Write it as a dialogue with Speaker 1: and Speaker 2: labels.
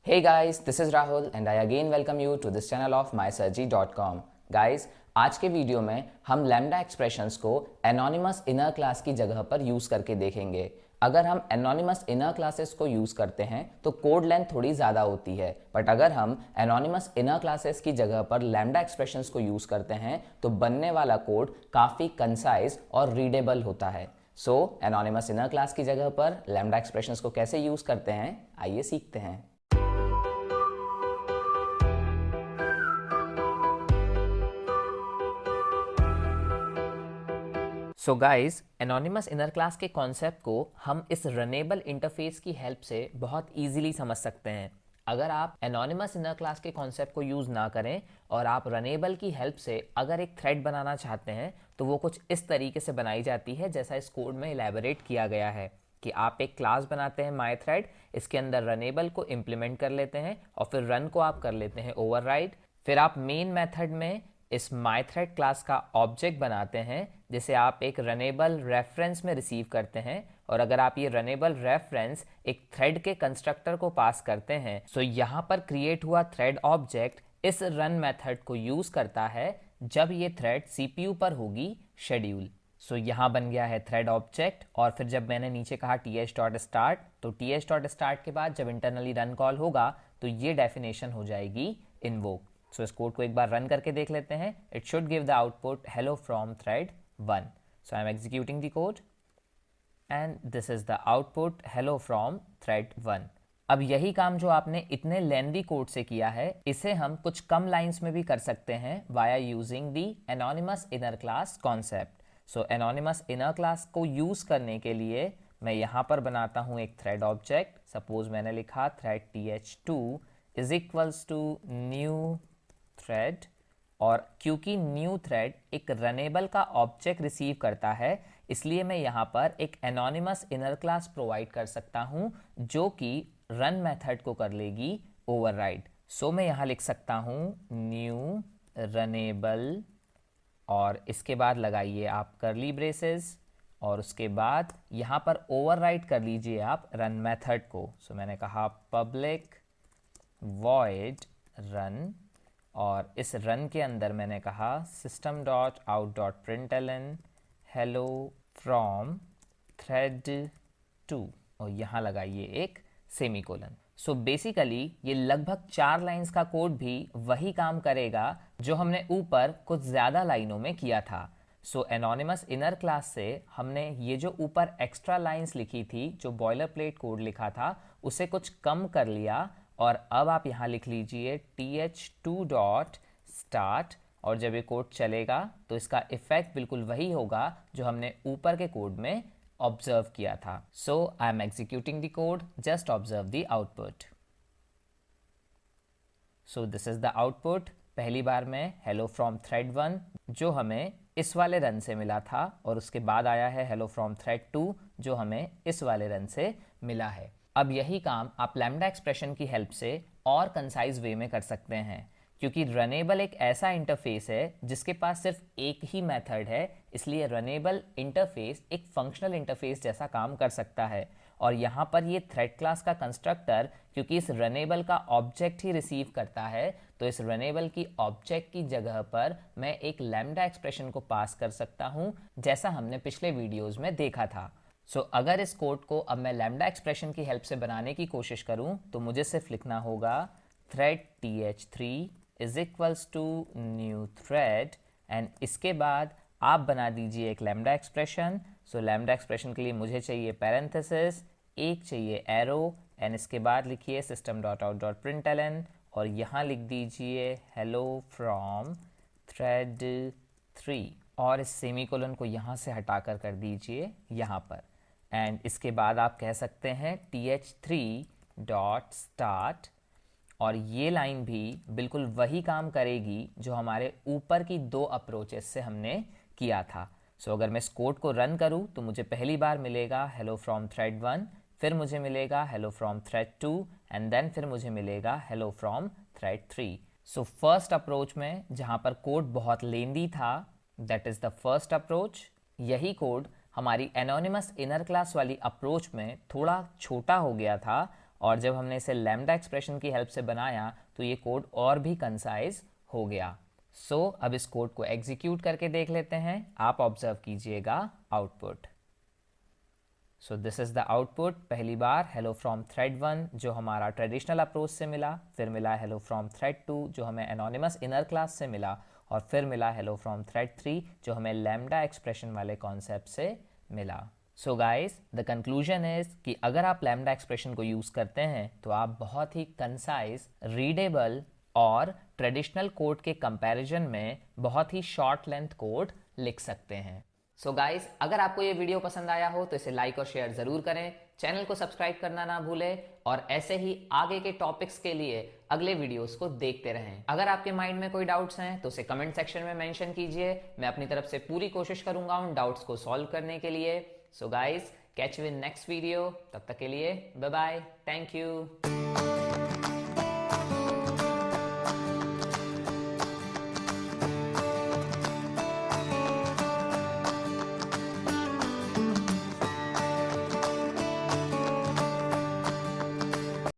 Speaker 1: Hey guys, this is Rahul and I again welcome you to this channel of mysurgery.com. Guys, आज के video में हम lambda expressions को anonymous inner class की जगह पर यूज़ करके देखेंगे। अगर हम एनोनिमस इनर क्लासेस को यूज़ करते हैं तो कोड लेंथ थोड़ी ज़्यादा होती है, बट अगर हम एनोनिमस इनर क्लासेस की जगह पर लैम्डा एक्सप्रेशंस को यूज़ करते हैं तो बनने वाला कोड काफ़ी कंसाइज और रीडेबल होता है। सो एनोनिमस इनर क्लास की जगह पर लैम्डा एक्सप्रेशंस को कैसे यूज़ करते हैं, आइए सीखते हैं। So guys, anonymous inner class के कॉन्सेप्ट को हम इस रनेबल इंटरफेस की हेल्प से बहुत इजीली समझ सकते हैं। अगर आप एनोनिमस इनर क्लास के कॉन्सेप्ट को यूज़ ना करें और आप रनेबल की हेल्प से अगर एक थ्रेड बनाना चाहते हैं तो वो कुछ इस तरीके से बनाई जाती है जैसा इस कोड में इलेबोरेट किया गया है कि आप एक क्लास बनाते हैं माई थ्रेड, इसके अंदर रनेबल को इम्प्लीमेंट कर लेते हैं और फिर रन को आप कर लेते हैं ओवरराइड। फिर आप मेन मेथड में इस माईथ्रेड क्लास का ऑब्जेक्ट बनाते हैं जिसे आप एक रनेबल रेफरेंस में रिसीव करते हैं, और अगर आप ये रनेबल रेफरेंस एक थ्रेड के कंस्ट्रक्टर को पास करते हैं तो यहाँ पर क्रिएट हुआ थ्रेड ऑब्जेक्ट इस रन मेथड को यूज़ करता है जब ये थ्रेड सीपीयू पर होगी शेड्यूल। सो यहाँ बन गया है थ्रेड ऑब्जेक्ट, और फिर जब मैंने नीचे कहा th.start तो th.start के बाद जब इंटरनली रन कॉल होगा तो ये डेफिनेशन हो जाएगी इन्वोक। सो इस कोड को एक बार रन करके देख लेते हैं। It should give the output hello from thread 1। So I am executing the code and this is the output hello from thread 1। अब यही काम जो आपने इतने लेंदी कोड से किया है इसे हम कुछ कम लाइंस में भी कर सकते हैं via using the anonymous inner class concept. So anonymous inner class को यूज करने के लिए मैं यहाँ पर बनाता हूँ एक थ्रेड ऑब्जेक्ट। सपोज मैंने लिखा thread th2 is equals to new thread, और क्योंकि न्यू थ्रेड एक रनेबल का ऑब्जेक्ट रिसीव करता है इसलिए मैं यहाँ पर एक एनोनिमस इनर क्लास प्रोवाइड कर सकता हूँ जो कि रन मेथड को कर लेगी ओवरराइड। सो मैं यहाँ लिख सकता हूँ न्यू रनेबल और इसके बाद लगाइए आप करली ब्रेसेस और उसके बाद यहाँ पर ओवरराइड कर लीजिए आप रन मेथड को। सो मैंने कहा पब्लिक वॉइड रन, और इस रन के अंदर मैंने कहा system.out.println हेलो फ्रॉम थ्रेड 2 और यहाँ लगाइए एक सेमीकोलन। सो बेसिकली ये लगभग 4 लाइंस का कोड भी वही काम करेगा जो हमने ऊपर कुछ ज़्यादा लाइनों में किया था। सो एनोनिमस इनर क्लास से हमने ये जो ऊपर एक्स्ट्रा लाइंस लिखी थी, जो बॉयलर प्लेट कोड लिखा था, उसे कुछ कम कर लिया, और अब आप यहाँ लिख लीजिए th2.start, और जब ये कोड चलेगा तो इसका इफेक्ट बिल्कुल वही होगा जो हमने ऊपर के कोड में ऑब्जर्व किया था। So I am executing the code, just observe the output. So this is the output. पहली बार में हेलो फ्रॉम थ्रेड 1 जो हमें इस वाले रन से मिला था, और उसके बाद आया है हेलो फ्रॉम थ्रेड 2 जो हमें इस वाले रन से मिला है। अब यही काम आप लैम्डा एक्सप्रेशन की हेल्प से और कंसाइज वे में कर सकते हैं, क्योंकि रनेबल एक ऐसा इंटरफेस है जिसके पास सिर्फ एक ही मेथड है, इसलिए रनेबल इंटरफेस एक फंक्शनल इंटरफेस जैसा काम कर सकता है। और यहाँ पर ये थ्रेड क्लास का कंस्ट्रक्टर क्योंकि इस रनेबल का ऑब्जेक्ट ही रिसीव करता है, तो इस रनेबल की ऑब्जेक्ट की जगह पर मैं एक लैम्डा एक्सप्रेशन को पास कर सकता हूँ जैसा हमने पिछले वीडियोज़ में देखा था। सो अगर इस कोड को अब मैं लैम्डा एक्सप्रेशन की हेल्प से बनाने की कोशिश करूं तो मुझे सिर्फ लिखना होगा thread th3 is equals to new thread, and इसके बाद आप बना दीजिए एक lambda expression. So lambda expression के लिए मुझे चाहिए पैरेंथेसिस, एक चाहिए एरो, एंड इसके बाद लिखिए system.out.println और यहाँ लिख दीजिए हेलो फ्रॉम थ्रेड 3, और इस सेमीकोलन को यहाँ से हटाकर कर दीजिए यहाँ पर, एंड इसके बाद आप कह सकते हैं th3.start, और ये लाइन भी बिल्कुल वही काम करेगी जो हमारे ऊपर की 2 अप्रोचेस से हमने किया था। सो अगर मैं इस कोड को रन करूँ तो मुझे पहली बार मिलेगा हेलो फ्रॉम थ्रेड 1, फिर मुझे मिलेगा hello from thread 2, and then फिर मुझे मिलेगा hello from thread 3। So first approach में जहाँ पर कोड बहुत लेंदी था, that is the first approach, यही कोड हमारी एनोनिमस इनर क्लास वाली अप्रोच में थोड़ा छोटा हो गया था और जब हमने इसे लैम्डा एक्सप्रेशन की हेल्प से बनाया तो ये कोड और भी कंसाइज हो गया। अब इस कोड को एग्जीक्यूट करके देख लेते हैं। आप ऑब्जर्व कीजिएगा output. This is the output. पहली बार हेलो फ्रॉम थ्रेड 1 जो हमारा ट्रेडिशनल अप्रोच से मिला, फिर मिला हेलो फ्रॉम थ्रेड 2 जो हमें एनोनिमस इनर क्लास से मिला, और फिर मिला हेलो फ्रॉम थ्रेड 3 जो हमें लैम्डा एक्सप्रेशन वाले कॉन्सेप्ट से मिला। So guys, the conclusion is कि अगर आप लैम्डा एक्सप्रेशन को यूज़ करते हैं तो आप बहुत ही कंसाइज, रीडेबल और ट्रेडिशनल कोड के कंपैरिजन में बहुत ही शॉर्ट लेंथ कोड लिख सकते हैं। सो गाइस, अगर आपको ये वीडियो पसंद आया हो तो इसे लाइक और शेयर ज़रूर करें, चैनल को सब्सक्राइब करना ना भूलें और ऐसे ही आगे के टॉपिक्स के लिए अगले वीडियोस को देखते रहें। अगर आपके माइंड में कोई डाउट्स हैं तो उसे कमेंट सेक्शन में मेंशन कीजिए। मैं अपनी तरफ से पूरी कोशिश करूंगा उन डाउट्स को सॉल्व करने के लिए। So guys, catch you in next video. तब तक के लिए बाय बाय, थैंक यू।